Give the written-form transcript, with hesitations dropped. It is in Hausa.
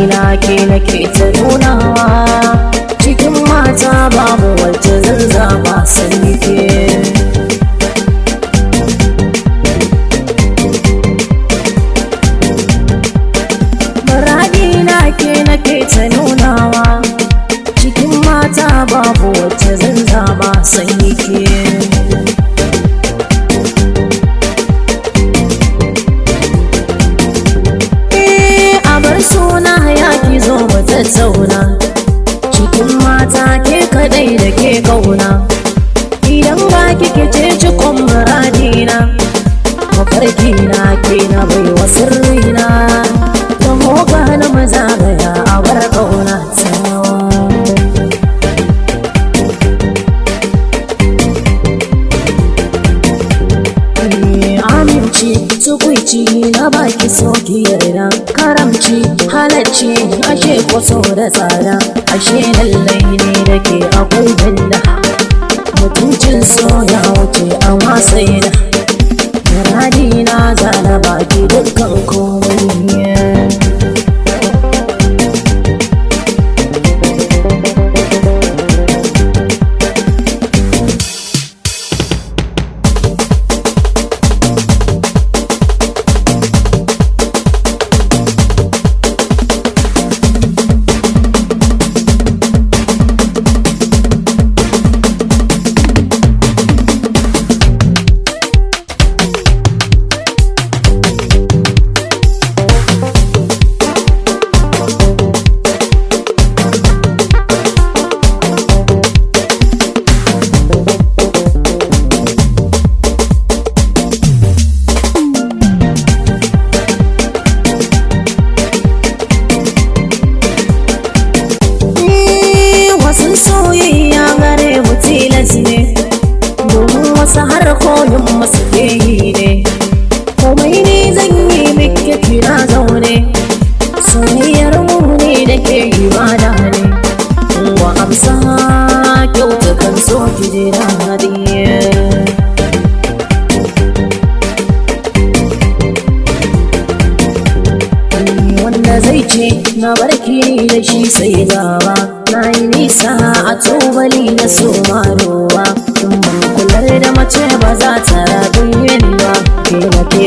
na ke nake ta nunawa, cikin mata babu wacce zan zaba sai ke. Muradi na ke nake ta nunawa, cikin mata babu wacce zan zaba sai ke. Suna ya ki zo mu tattauna, cikin mata ke kadai da ke kauna. Idan ba kike ce cikon muradina, mafarki na ke na bai wa sirrina, ta hoga na mazagaya a bar kauna tawa. Aminci tukwici na baki so ki yarda, karamci halacci ashe kwaso da tsada, ashe lallai ne da ke akwai banda, mutuncin so ya wuce a wasai da. Muradi na zana baki dukkan komai. Soyayya gare mu tilas ne, domin wasu har koyon masu ke yi ne. Komai ne zan yi miki kina zaune, soyayyar mu ne da ke ibada ne. Wa amsa kyauta kan so ki ji daɗi. Wanda zai ce na barki da shi sai gaba, na yi nisa a tubali na so marowa. In ban kular da mace ba za ta rabu yin ba, ke na ke